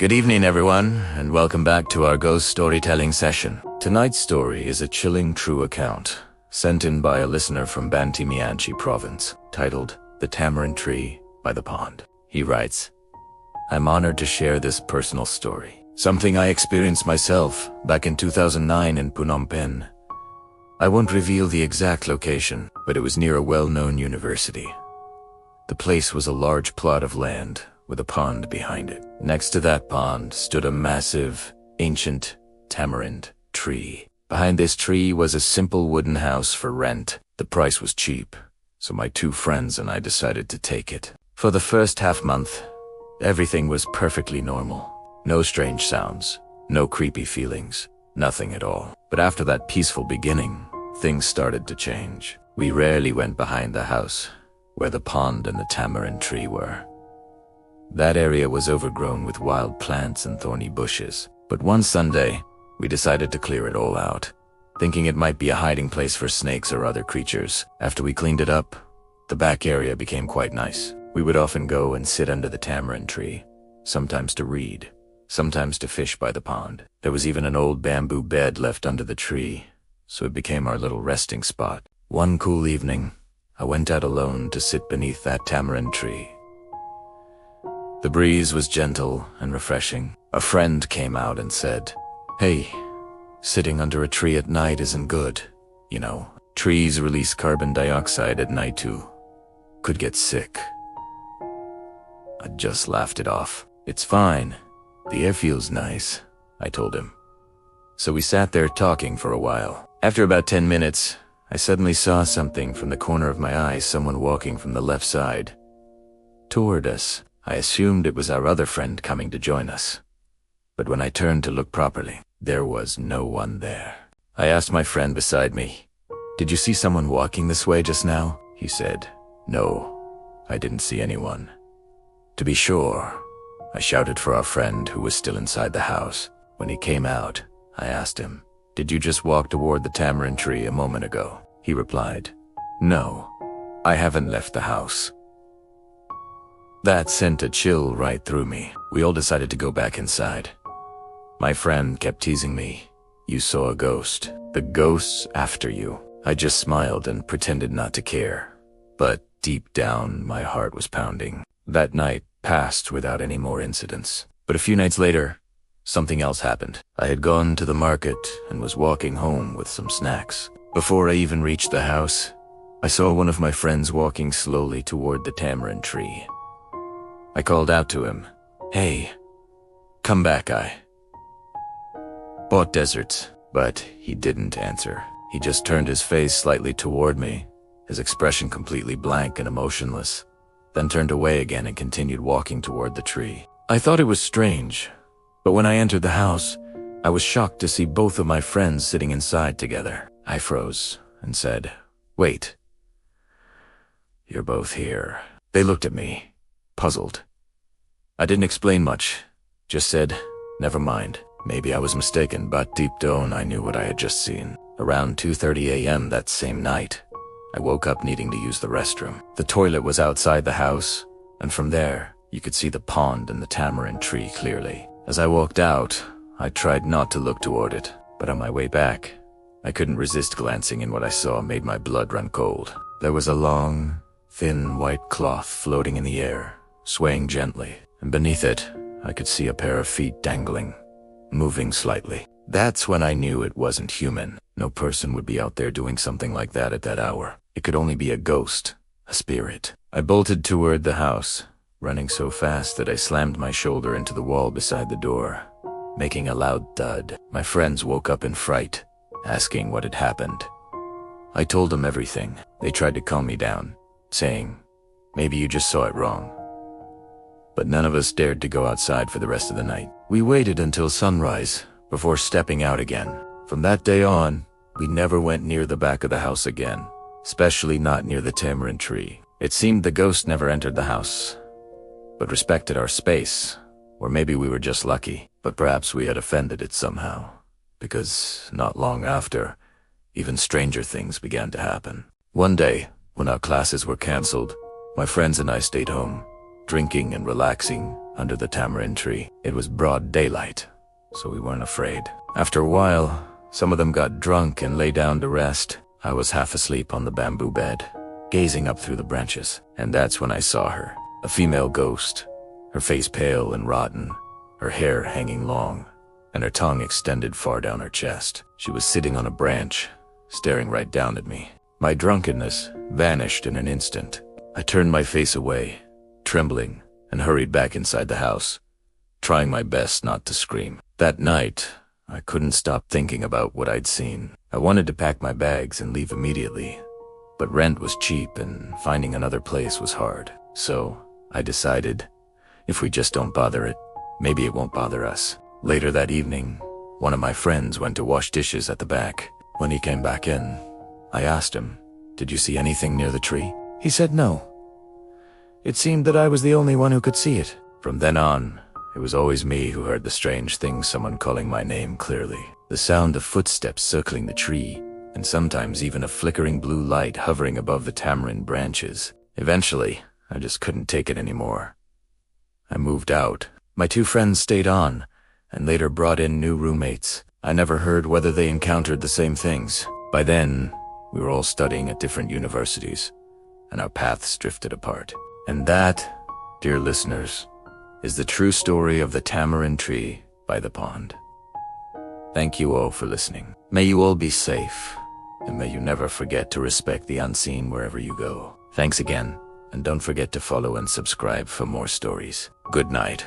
Good evening, everyone, and welcome back to our ghost storytelling session. Tonight's story is a chilling true account, sent in by a listener from Banti-Mianchi province, titled The Tamarind Tree by the Pond. He writes, I'm honored to share this personal story, something I experienced myself back in 2009 in Phnom Penh. I won't reveal the exact location, but it was near a well-known university. The place was a large plot of land with a pond behind it. Next to that pond stood a massive, ancient tamarind tree. Behind this tree was a simple wooden house for rent. The price was cheap, so my two friends and I decided to take it. For the first half-month, everything was perfectly normal. No strange sounds, no creepy feelings, nothing at all. But after that peaceful beginning, things started to change. We rarely went behind the house, where the pond and the tamarind tree were. That area was overgrown with wild plants and thorny bushes. But one Sunday, we decided to clear it all out, thinking it might be a hiding place for snakes or other creatures. After we cleaned it up, the back area became quite nice. We would often go and sit under the tamarind tree, sometimes to read, sometimes to fish by the pond. There was even an old bamboo bed left under the tree, so it became our little resting spot. One cool evening, I went out alone to sit beneath that tamarind tree. The breeze was gentle and refreshing. A friend came out and said, Hey, sitting under a tree at night isn't good. You know, trees release carbon dioxide at night too. Could get sick. I just laughed it off. It's fine. The air feels nice, I told him. So we sat there talking for a while. After about 10 minutes, I suddenly saw something from the corner of my eye, someone walking from the left side toward us. I assumed it was our other friend coming to join us. But when I turned to look properly, there was no one there. I asked my friend beside me, Did you see someone walking this way just now? He said, No, I didn't see anyone. To be sure, I shouted for our friend who was still inside the house. When he came out, I asked him, Did you just walk toward the tamarind tree a moment ago? He replied, No, I haven't left the house. That sent a chill right through me. We all decided to go back inside. My friend kept teasing me, You saw a ghost. The ghost's after you. I just smiled and pretended not to care. But deep down, my heart was pounding. That night passed without any more incidents. But a few nights later, something else happened. I had gone to the market and was walking home with some snacks. Before I even reached the house, I saw one of my friends walking slowly toward the tamarind tree. I called out to him, Hey, come back, I bought desserts. But he didn't answer. He just turned his face slightly toward me, his expression completely blank and emotionless, then turned away again and continued walking toward the tree. I thought it was strange, but when I entered the house, I was shocked to see both of my friends sitting inside together. I froze and said, Wait, you're both here. They looked at me, puzzled. I didn't explain much, just said, Never mind. Maybe I was mistaken, but deep down I knew what I had just seen. Around 2:30 a.m. that same night, I woke up needing to use the restroom. The toilet was outside the house, and from there, you could see the pond and the tamarind tree clearly. As I walked out, I tried not to look toward it, but on my way back, I couldn't resist glancing, and what I saw made my blood run cold. There was a long, thin white cloth floating in the air, swaying gently, and beneath it, I could see a pair of feet dangling, moving slightly. That's when I knew it wasn't human. No person would be out there doing something like that at that hour. It could only be a ghost, a spirit. I bolted toward the house, running so fast that I slammed my shoulder into the wall beside the door, making a loud thud. My friends woke up in fright, asking what had happened. I told them everything. They tried to calm me down, saying, Maybe you just saw it wrong. But none of us dared to go outside for the rest of the night. We waited until sunrise before stepping out again. From that day on, we never went near the back of the house again, especially not near the tamarind tree. It seemed the ghost never entered the house, but respected our space, or maybe we were just lucky, but perhaps we had offended it somehow, because not long after, even stranger things began to happen. One day, when our classes were canceled, my friends and I stayed home, drinking and relaxing under the tamarind tree. It was broad daylight, so we weren't afraid. After a while, some of them got drunk and lay down to rest. I was half asleep on the bamboo bed, gazing up through the branches, and that's when I saw her. A female ghost, her face pale and rotten, her hair hanging long, and her tongue extended far down her chest. She was sitting on a branch, staring right down at me. My drunkenness vanished in an instant. I turned my face away, trembling, and hurried back inside the house, trying my best not to scream. That night, I couldn't stop thinking about what I'd seen. I wanted to pack my bags and leave immediately, but rent was cheap and finding another place was hard. So I decided, if we just don't bother it, maybe it won't bother us. Later that evening, one of my friends went to wash dishes at the back. When he came back in, I asked him, "Did you see anything near the tree?" He said no. It seemed that I was the only one who could see it. From then on, it was always me who heard the strange things, someone calling my name clearly, the sound of footsteps circling the tree, and sometimes even a flickering blue light hovering above the tamarind branches. Eventually, I just couldn't take it anymore. I moved out. My two friends stayed on, and later brought in new roommates. I never heard whether they encountered the same things. By then, we were all studying at different universities, and our paths drifted apart. And that, dear listeners, is the true story of the tamarind tree by the pond. Thank you all for listening. May you all be safe, and may you never forget to respect the unseen wherever you go. Thanks again, and don't forget to follow and subscribe for more stories. Good night.